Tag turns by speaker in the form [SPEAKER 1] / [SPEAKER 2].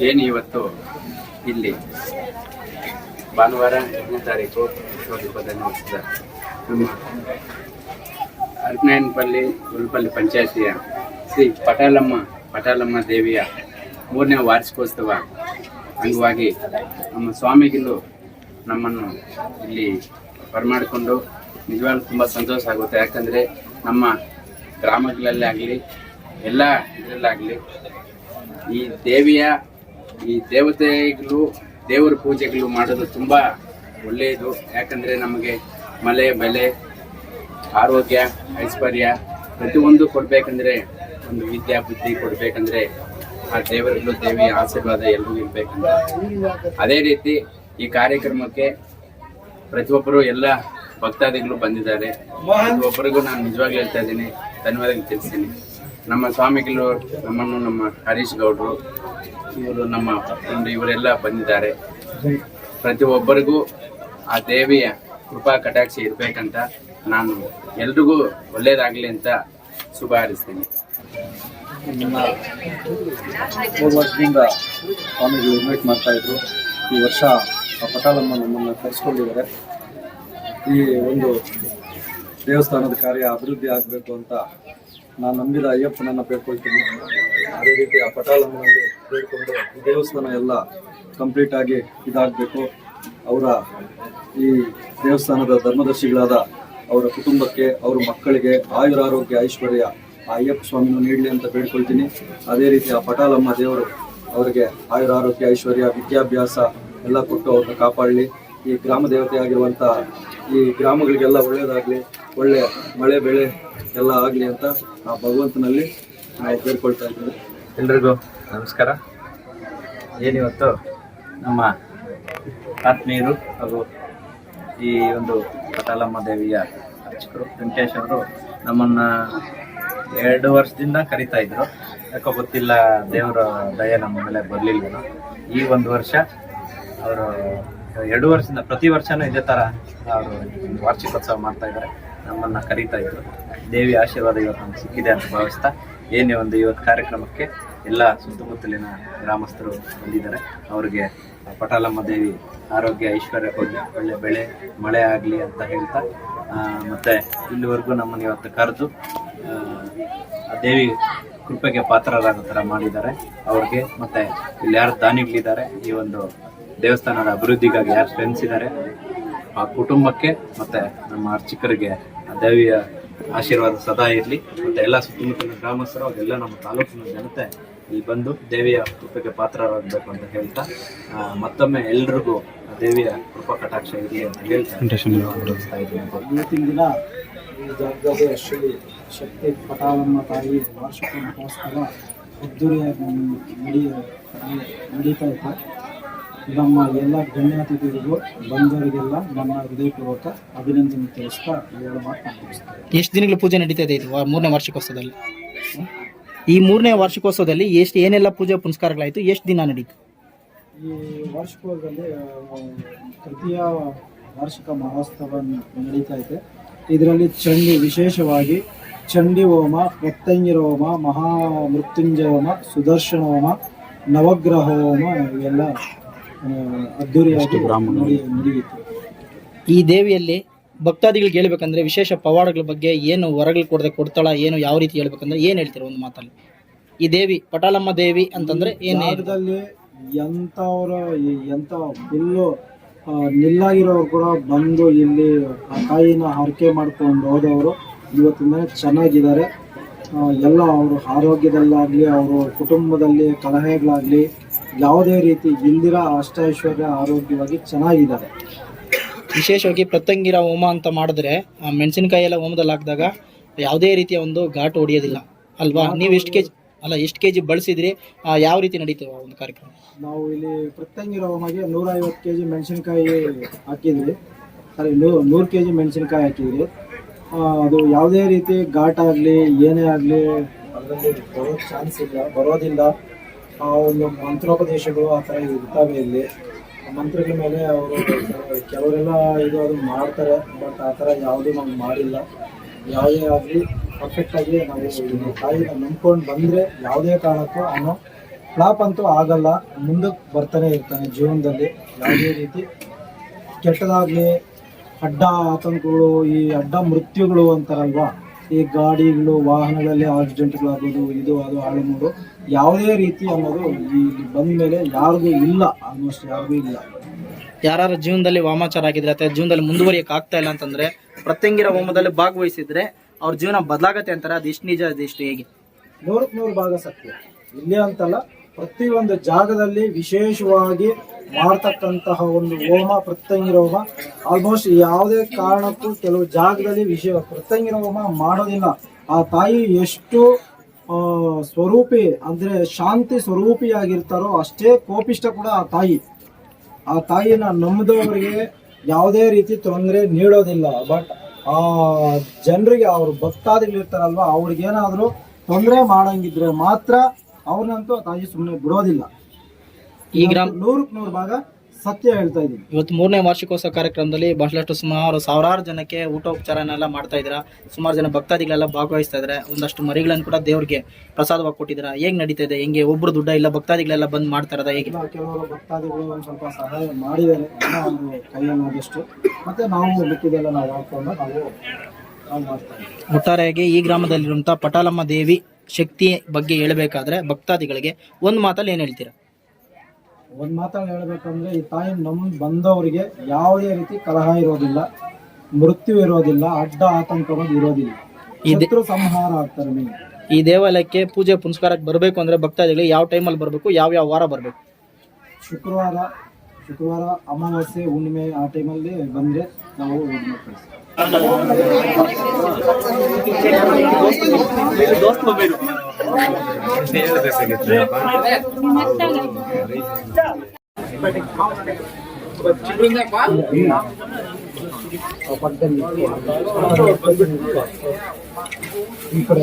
[SPEAKER 1] ಏನು ಇವತ್ತು ಇಲ್ಲಿ ಭಾನುವಾರ 8ನೇ ತಾರೀಕು 2020 ವರ್ಷದ ನಮ್ಮ ಅರ್ಕನಾಯನಪಲ್ಲಿ ಉಲ್ಪಲ್ಲಿ ಪಂಚಾಯತಿಯ ಶ್ರೀ ಪಟಾಲಮ್ಮ ದೇವಿಯ 3ನೇ ವಾರ್ಷಿಕೋತ್ಸವ ಅಂಗವಾಗಿ ನಮ್ಮ ಸ್ವಾಮಿಗಳು ನಮ್ಮನ್ನು ಇಲ್ಲಿ ಬರಮಾಡಿಕೊಂಡು ನಿಜವಾಗ್ಲೂ ತುಂಬ ಸಂತೋಷ ಆಗುತ್ತೆ. ಯಾಕಂದರೆ ನಮ್ಮ ಗ್ರಾಮಗಳಲ್ಲೇ ಆಗಲಿ ಎಲ್ಲ ಇದರಲ್ಲಾಗಲಿ ಈ ದೇವತೆಗಳು ದೇವರ ಪೂಜೆಗಳು ಮಾಡೋದು ತುಂಬ ಒಳ್ಳೆಯದು. ಯಾಕಂದರೆ ನಮಗೆ ಮಳೆ ಬೆಲೆ ಆರೋಗ್ಯ ಐಶ್ವರ್ಯ ಪ್ರತಿಯೊಂದು ಕೊಡಬೇಕಂದ್ರೆ, ಒಂದು ವಿದ್ಯಾ ಬುದ್ಧಿ ಕೊಡಬೇಕಂದ್ರೆ ಆ ದೇವಿಯ ಆಶೀರ್ವಾದ ಎಲ್ಲರೂ ಇರಬೇಕಂದ್ರೆ, ಅದೇ ರೀತಿ ಈ ಕಾರ್ಯಕ್ರಮಕ್ಕೆ ಪ್ರತಿಯೊಬ್ಬರು ಎಲ್ಲ ಭಕ್ತಾದಿಗಳು ಬಂದಿದ್ದಾರೆ. ಪ್ರತಿಯೊಬ್ಬರಿಗೂ ನಾನು ನಿಜವಾಗ್ಲೂ ಹೇಳ್ತಾ ಇದ್ದೀನಿ, ಧನ್ಯವಾದಗಳು ತಿಳಿಸ್ತೀನಿ. ನಮ್ಮ ಸ್ವಾಮಿಗಳು ನಮ್ಮನ್ನು, ನಮ್ಮ ಹರೀಶ್ ಗೌಡರು ಇವರು, ನಮ್ಮ ಇವರೆಲ್ಲ ಬಂದಿದ್ದಾರೆ. ಪ್ರತಿಯೊಬ್ಬರಿಗೂ ಆ ದೇವಿಯ ಕೃಪಾ ಕಟಾಕ್ಷ ಇರಬೇಕಂತ ನಾನು ಎಲ್ರಿಗೂ ಒಳ್ಳೇದಾಗಲಿ ಅಂತ ಶುಭ ಹಾರೈಸ್ತೀನಿ.
[SPEAKER 2] ನನ್ನ 3 ವರ್ಷದಿಂದ ಸ್ವಾಮಿಗಳು ಇನ್ವೈಟ್ ಮಾಡ್ತಾಯಿದ್ರು. ಈ ವರ್ಷ ಆ ಪಟಾಲಮ್ಮ ನಮ್ಮನ್ನು ಕರೆಸ್ಕೊಂಡಿದ್ದಾರೆ. ಈ ಒಂದು ದೇವಸ್ಥಾನದ ಕಾರ್ಯ ಅಭಿವೃದ್ಧಿ ಆಗಬೇಕು ಅಂತ ನಾನು ನಂಬಿದ ಅಯ್ಯಪ್ಪನನ್ನು ಬೇಡ್ಕೊಳ್ತೀನಿ. ಅದೇ ರೀತಿ ಆ ಪಟಾಲಮ್ಮನಲ್ಲಿ ಬೇಡ್ಕೊಂಡು ಈ ದೇವಸ್ಥಾನ ಎಲ್ಲ ಕಂಪ್ಲೀಟಾಗಿ ಇದಾಗಬೇಕು. ಅವರ ಈ ದೇವಸ್ಥಾನದ ಧರ್ಮದರ್ಶಿಗಳಾದ ಅವರ ಕುಟುಂಬಕ್ಕೆ, ಅವರ ಮಕ್ಕಳಿಗೆ ಆಯುರಾರೋಗ್ಯ ಐಶ್ವರ್ಯ ಆ ಅಯ್ಯಪ್ಪ ಸ್ವಾಮಿನೂ ನೀಡಲಿ ಅಂತ ಬೇಡ್ಕೊಳ್ತೀನಿ. ಅದೇ ರೀತಿ ಆ ಪಟಾಲಮ್ಮ ದೇವರು ಅವರಿಗೆ ಆಯುರಾರೋಗ್ಯ ಐಶ್ವರ್ಯ ವಿದ್ಯಾಭ್ಯಾಸ ಎಲ್ಲ ಕೊಟ್ಟು ಅವ್ರನ್ನ ಕಾಪಾಡಲಿ. ಈ ಗ್ರಾಮ ದೇವತೆ ಆಗಿರುವಂಥ ಈ ಗ್ರಾಮಗಳಿಗೆಲ್ಲ ಒಳ್ಳೆಯದಾಗಲಿ, ಒಳ್ಳೆ ಮಳೆ ಬೆಳೆ ಎಲ್ಲ ಆಗಲಿ ಅಂತ ಆ ಭಗವಂತನಲ್ಲಿ ನಾವು ಬೇಡ್ಕೊಳ್ತಾ ಇದ್ದೀವಿ.
[SPEAKER 3] ಎಲ್ರಿಗೂ ನಮಸ್ಕಾರ. ಏನಿವತ್ತು ನಮ್ಮ ಆತ್ಮೀಯರು ಹಾಗೂ ಈ ಒಂದು ಪಟಾಲಮ್ಮ ದೇವಿಯ ಅರ್ಚಕರು ವೆಂಕಟೇಶ್ ಅವರು ನಮ್ಮನ್ನು 2 ವರ್ಷದಿಂದ ಕರಿತಾ ಇದ್ರು. ಯಾಕೋ ಗೊತ್ತಿಲ್ಲ, ದೇವರ ದಯ ನಮ್ಮ ಮೇಲೆ ಬರಲಿಲ್ಲ. ಈ 1 ವರ್ಷ ಅವರು 2 ವರ್ಷದಿಂದ ಪ್ರತಿ ವರ್ಷನೂ ಇದೇ ಥರ ಅವರು ವಾರ್ಷಿಕೋತ್ಸವ ಮಾಡ್ತಾ ಇದ್ದಾರೆ. ನಮ್ಮನ್ನು ಕರೀತಾ ಇದ್ರು. ದೇವಿ ಆಶೀರ್ವಾದ ಇವತ್ತು ನಮ್ಗೆ ಸಿಕ್ಕಿದೆ ಅಂತ ಭಾವಿಸ್ತಾ ಇವತ್ತು ಕಾರ್ಯಕ್ರಮಕ್ಕೆ ಎಲ್ಲ ಸುತ್ತಮುತ್ತಲಿನ ಗ್ರಾಮಸ್ಥರು ಬಂದಿದ್ದಾರೆ. ಅವರಿಗೆ ಪಟಾಲಮ್ಮ ದೇವಿ ಆರೋಗ್ಯ ಐಶ್ವರ್ಯ ಕೊಡಲಿ, ಒಳ್ಳೆ ಬೆಳೆ ಮಳೆ ಆಗಲಿ ಅಂತ ಹೇಳ್ತಾ, ಮತ್ತು ಇಲ್ಲಿವರೆಗೂ ನಮ್ಮನ್ನು ಇವತ್ತು ಕರೆದು ಆ ದೇವಿ ಕೃಪೆಗೆ ಪಾತ್ರರಾಗೋ ಥರ ಮಾಡಿದ್ದಾರೆ. ಅವ್ರಿಗೆ ಮತ್ತು ಇಲ್ಲಿ ಯಾರು ದಾನಿಗಳಿದ್ದಾರೆ, ಈ ಒಂದು ದೇವಸ್ಥಾನದ ಅಭಿವೃದ್ಧಿಗಾಗಿ ಯಾರು ಶ್ರಮಿಸಿದ್ದಾರೆ ಆ ಕುಟುಂಬಕ್ಕೆ ಮತ್ತು ನಮ್ಮ ಅರ್ಚಕರಿಗೆ ಆ ದೇವಿಯ ಆಶೀರ್ವಾದ ಸದಾ ಇರಲಿ. ಮತ್ತು ಎಲ್ಲ ಸುತ್ತಮುತ್ತಲಿನ ಗ್ರಾಮಸ್ಥರು, ಅವರೆಲ್ಲ ನಮ್ಮ ತಾಲೂಕಿನ ಜನತೆ ಇಲ್ಲಿ ಬಂದು ದೇವಿಯ ಕೃಪೆಗೆ ಪಾತ್ರರಾಗಬೇಕು ಅಂತ ಹೇಳ್ತಾ, ಮತ್ತೊಮ್ಮೆ ಎಲ್ರಿಗೂ ದೇವಿಯ ಕೃಪಾ ಕಟಾಕ್ಷ ಇರಲಿ ಅಂತ ಹೇಳ್ತಾ
[SPEAKER 4] ಇವತ್ತಿನ ದಿನ ಈ ಜಾಗದಲ್ಲಿ ಶ್ರೀ ಶಕ್ತಿ ಪಟಾಲಮ್ಮ ತಾಯಿ ವಾರ್ಷಿಕ ಮಹೋತ್ಸವ ಅದ್ದೂರಿಯಾಗಿ ನಡೀತಾ ಇತ್ತು. ನಮ್ಮ ಎಲ್ಲ ಗಣ್ಯಾತಿಥಿಗಳಿಗೂ ಬಂದವರಿಗೆಲ್ಲ ನನ್ನ ಹೃದಯಪೂರ್ವಕ ಅಭಿನಂದನೆ ತಿಳಿಸ್ತಾ 2 ಮಾತು ಮುಗಿಸ್ತಾರೆ.
[SPEAKER 5] ಎಷ್ಟು ದಿನಗಳ ಪೂಜೆ ನಡೀತಾ ಇದೆ ಇದು 3ನೇ ವಾರ್ಷಿಕೋತ್ಸವದಲ್ಲಿ? ಈ 3ನೇ ವಾರ್ಷಿಕೋತ್ಸವದಲ್ಲಿ ಏನೆಲ್ಲ ಪೂಜೆ ಪುನಸ್ಕಾರಗಳಾಯಿತು, ಎಷ್ಟು ದಿನ ನಡೀತು?
[SPEAKER 4] ಈ ವಾರ್ಷಿಕೋತ್ಸವದಲ್ಲಿ ತೃತೀಯ ವಾರ್ಷಿಕ ಮಹೋತ್ಸವ ನಡೀತಾ ಇದೆ. ಇದರಲ್ಲಿ ವಿಶೇಷವಾಗಿ ಚಂಡಿ ಹೋಮ, ಪ್ರತ್ಯಂಗಿರ ಹೋಮ, ಮಹಾಮೃತ್ಯುಂಜಯ ಹೋಮ, ಸುದರ್ಶನ ಹೋಮ, ನವಗ್ರಹ ಹೋಮ ಇವೆಲ್ಲ ಅದ್ದೂರಿಯಾಗಿ ನಡೆಯಿತು.
[SPEAKER 5] ಈ ದೇವಿಯಲ್ಲಿ ಭಕ್ತಾದಿಗಳಿಗೆ ಹೇಳ್ಬೇಕಂದ್ರೆ ವಿಶೇಷ ಪವಾಡಗಳ ಬಗ್ಗೆ ಏನು ಹೊರಗಳು ಕೊಡ್ತಾಳ, ಏನು ಯಾವ ರೀತಿ ಹೇಳ್ಬೇಕಂದ್ರೆ ಏನು ಹೇಳ್ತೀರ ಒಂದು ಮಾತಲ್ಲಿ? ಈ ದೇವಿ ಪಟಾಲಮ್ಮ ದೇವಿ ಅಂತಂದ್ರೆ
[SPEAKER 4] ಏನಾದಲ್ಲಿ ಎಂಥ ಫುಲ್ಲು ನಿಲ್ಲಾಗಿರೋರು ಕೂಡ ಬಂದು ಇಲ್ಲಿ ಆ ತಾಯಿನ ಹರಕೆ ಮಾಡ್ಕೊಂಡು ಹೋದವರು ಇವತ್ತಿನ ಚೆನ್ನಾಗಿದ್ದಾರೆ. ಎಲ್ಲ ಅವರು ಆರೋಗ್ಯದಲ್ಲಾಗಲಿ, ಅವರು ಕುಟುಂಬದಲ್ಲಿ ಕಲಹೆಗಳಾಗಲಿ ಯಾವುದೇ ರೀತಿ ಇಲ್ದಿರ ಅಷ್ಟೈಶ್ವರ್ಯ ಆರೋಗ್ಯವಾಗಿ ಚೆನ್ನಾಗಿದ್ದಾರೆ.
[SPEAKER 5] ವಿಶೇಷವಾಗಿ ಪ್ರತ್ಯಂಗಿರ ಹೋಮ ಅಂತ ಮಾಡಿದ್ರೆ ಮೆಣಸಿನಕಾಯಿ ಎಲ್ಲ ಹೋಮದಲ್ಲಿ ಹಾಕಿದಾಗ ಯಾವುದೇ ರೀತಿಯ ಒಂದು ಘಾಟು ಹೊಡೆಯೋದಿಲ್ಲ ಅಲ್ವಾ? ನೀವು ಎಷ್ಟು ಕೆಜಿ ಬಳಸಿದ್ರಿ, ಯಾವ ರೀತಿ ನಡೀತೀವಿ ಒಂದು ಕಾರ್ಯಕ್ರಮ?
[SPEAKER 4] ನಾವು ಇಲ್ಲಿ ಪ್ರತ್ಯಂಗಿರ ಹೋಮಗೆ 150 kg ಮೆಣಸಿನಕಾಯಿ ಹಾಕಿದ್ವಿ. 100 kg ಮೆಣಸಿನಕಾಯಿ ಹಾಕಿದ್ವಿ. ಅದು ಯಾವುದೇ ರೀತಿ ಘಾಟ್ ಆಗಲಿ ಏನೇ ಆಗಲಿ ಅದರಲ್ಲಿ ಬರೋ ಚಾನ್ಸ್ ಇಲ್ಲ, ಬರೋದಿಲ್ಲ. ಒಂದು ಮಂತ್ರೋಪದೇಶಗಳು ಆ ಥರ ಇರ್ತವೆ ಇಲ್ಲಿ. ಮಂತ್ರಗಳ ಮೇಲೆ ಅವರು ಕೆಲವರೆಲ್ಲ ಅದು ಮಾಡ್ತಾರೆ, ಬಟ್ ಆ ಥರ ಯಾವುದೂ ನಾವು ಮಾಡಿಲ್ಲ. ಯಾವುದೇ ಆಗಲಿ ಪರ್ಫೆಕ್ಟಾಗಿ ನಾವು ತಾಯಿನ ನಂಬ್ಕೊಂಡು ಬಂದರೆ ಯಾವುದೇ ಕಾರಣಕ್ಕೂ ಅವನು ಫ್ಲಾಪ್ ಅಂತೂ ಆಗಲ್ಲ, ಮುಂದಕ್ಕೆ ಬರ್ತಾನೆ ಇರ್ತಾನೆ ಜೀವನದಲ್ಲಿ. ಯಾವುದೇ ರೀತಿ ಕೆಟ್ಟದಾಗ್ಲಿ ಅಡ್ಡ ಆತಂಕಗಳು, ಈ ಅಡ್ಡ ಮೃತ್ಯುಗಳು ಅಂತಾರಲ್ವಾ, ಈ ಗಾಡಿಗಳು ವಾಹನಗಳಲ್ಲಿ ಆಕ್ಸಿಡೆಂಟ್ಗಳಾಗೋದು, ಇದು ಅದು ಹಾಳು ಯಾವುದೇ ರೀತಿ ಅನ್ನೋದು ಇಲ್ಲಿ ಬಂದ ಮೇಲೆ ಯಾರಿಗೂ ಇಲ್ಲ, ಆಲ್ಮೋಸ್ಟ್ ಯಾರಿಗೂ ಇಲ್ಲ.
[SPEAKER 5] ಯಾರು ಜೀವನದಲ್ಲಿ ವಾಮಾಚಾರ ಆಗಿದ್ರೆ ಅಥವಾ ಜೀವನದಲ್ಲಿ ಮುಂದುವರಿಯಕ್ಕೆ ಆಗ್ತಾ ಇಲ್ಲ ಅಂತಂದ್ರೆ ಪ್ರತ್ಯಂಗಿರ ಹೋಮದಲ್ಲಿ ಭಾಗವಹಿಸಿದ್ರೆ ಅವ್ರ ಜೀವನ ಬದಲಾಗತ್ತೆ ಅಂತಾರೆ. ಅದು ಎಷ್ಟು ನಿಜ, ಅದೆಷ್ಟು ಹೇಗೆ?
[SPEAKER 4] 100% ಭಾಗ ಸತ್ಯ. ಇಲ್ಲೇ ಅಂತಲ್ಲ, ಪ್ರತಿಯೊಂದು ಜಾಗದಲ್ಲಿ ವಿಶೇಷವಾಗಿ ಮಾಡ್ತಕ್ಕಂತಹ ಒಂದು ಹೋಮ, ಪ್ರತ್ಯಂಗಿರ ಹೋಮ ಆಲ್ಮೋಸ್ಟ್ ಯಾವುದೇ ಕಾರಣಕ್ಕೂ ಕೆಲವು ಜಾಗದಲ್ಲಿ ಪ್ರತ್ಯಂಗಿರ ಹೋಮ ಮಾಡೋದಿಲ್ಲ. ಆ ತಾಯಿ ಎಷ್ಟು ಸ್ವರೂಪಿ ಅಂದ್ರೆ ಶಾಂತಿ ಸ್ವರೂಪಿಯಾಗಿರ್ತಾರೋ ಅಷ್ಟೇ ಕೋಪಿಷ್ಟ ಕೂಡ ಆ ತಾಯಿ. ಆ ತಾಯಿನ ನಂಬಿದವರಿಗೆ ಯಾವುದೇ ರೀತಿ ತೊಂದರೆ ನೀಡೋದಿಲ್ಲ. ಬಟ್ ಆ ಜನರಿಗೆ, ಅವ್ರ ಭಕ್ತಾದಿಗಳಿರ್ತಾರಲ್ವ, ಅವ್ರಿಗೇನಾದ್ರೂ ತೊಂದರೆ ಮಾಡಂಗಿದ್ರೆ ಮಾತ್ರ ಅವ್ರನ್ನಂತೂ ಆ ತಾಯಿ ಸುಮ್ಮನೆ ಬಿಡೋದಿಲ್ಲ.
[SPEAKER 5] ಈ ಗ್ರಾಮ
[SPEAKER 4] 100% ಭಾಗ ಸತ್ಯ ಹೇಳ್ತಾ ಇದ್ದೀನಿ.
[SPEAKER 5] ಇವತ್ತು 3ನೇ ವಾರ್ಷಿಕೋತ್ಸವ ಕಾರ್ಯಕ್ರಮದಲ್ಲಿ ಬಹಳಷ್ಟು ಸುಮಾರು ಸಾವಿರಾರು ಜನಕ್ಕೆ ಊಟೋಪಚಾರನೆಲ್ಲ ಮಾಡ್ತಾ ಇದ್ದೀರಾ. ಸುಮಾರು ಜನ ಭಕ್ತಾದಿಗಳೆಲ್ಲ ಭಾಗವಹಿಸ್ತಾ ಇದ್ದಾರೆ. ಒಂದಷ್ಟು ಮರಿಗಳನ್ನು ಕೂಡ ದೇವ್ರಿಗೆ ಪ್ರಸಾದವಾಗಿ ಕೊಟ್ಟಿದ್ದೀರಾ. ಹೇಗೆ ನಡೀತಾ ಇದೆ? ಹೆಂಗೆ ಒಬ್ರು ದುಡ್ಡ ಇಲ್ಲ, ಭಕ್ತಾದಿಗಳೆಲ್ಲ ಬಂದ್ ಮಾಡ್ತಾ ಇರೋದಾ ಹೇಗೆ?
[SPEAKER 4] ಕೆಲವರು ಭಕ್ತಾದಿಗಳು ಒಂದು ಸ್ವಲ್ಪ ಸಹಾಯ ಮಾಡಿದ್ದಾರೆ, ಒಂದು ಕೈಯನ್ನಾದಷ್ಟು. ಮತ್ತೆ ನಾವು ಮಿಕ್ಕಿದೆಲ್ಲ ನಾವು ಹಾಕೊಂಡು ನಾವು ಮಾಡ್ತಾ ಇದ್ದೀವಿ.
[SPEAKER 5] ಒಟ್ಟಾರೆಯಾಗಿ ಈ ಗ್ರಾಮದಲ್ಲಿರುವಂತಹ ಪಟಾಲಮ್ಮ ದೇವಿ ಶಕ್ತಿ ಬಗ್ಗೆ ಹೇಳಬೇಕಾದ್ರೆ ಭಕ್ತಾದಿಗಳಿಗೆ ಒಂದು ಮಾತಲ್ಲಿ ಏನ್ ಹೇಳ್ತೀರಾ?
[SPEAKER 4] ಒಂದು ಮಾತಲ್ಲಿ ಹೇಳ್ಬೇಕಂದ್ರೆ, ಈ ತಾಯಿ ಬಂದವರಿಗೆ ಯಾವುದೇ ರೀತಿ ಕಲಹ ಇರೋದಿಲ್ಲ, ಮೃತ್ಯು ಇರೋದಿಲ್ಲ, ಅಡ್ಡ ಆತಂಕ ಇರೋದಿಲ್ಲ, ಶತ್ರು ಸಂಹಾರ ಆಗ್ತಾರೆ. ನೀವು
[SPEAKER 5] ಈ ದೇವಾಲಯಕ್ಕೆ ಪೂಜೆ ಪುನಸ್ಕಾರಕ್ಕೆ ಬರಬೇಕು ಅಂದ್ರೆ ಭಕ್ತಾದಿಗಳಿಗೆ ಯಾವ ಟೈಮಲ್ಲಿ ಬರಬೇಕು, ಯಾವ ವಾರ ಬರಬೇಕು?
[SPEAKER 4] ಶುಕ್ರವಾರ, ಅಮಾವಾಸ್ಯೆ, ಹುಣ್ಣಿಮೆ ಆ ಟೈಮಲ್ಲಿ ಬಂದರೆ ನಾವು ಈ ಕಡೆ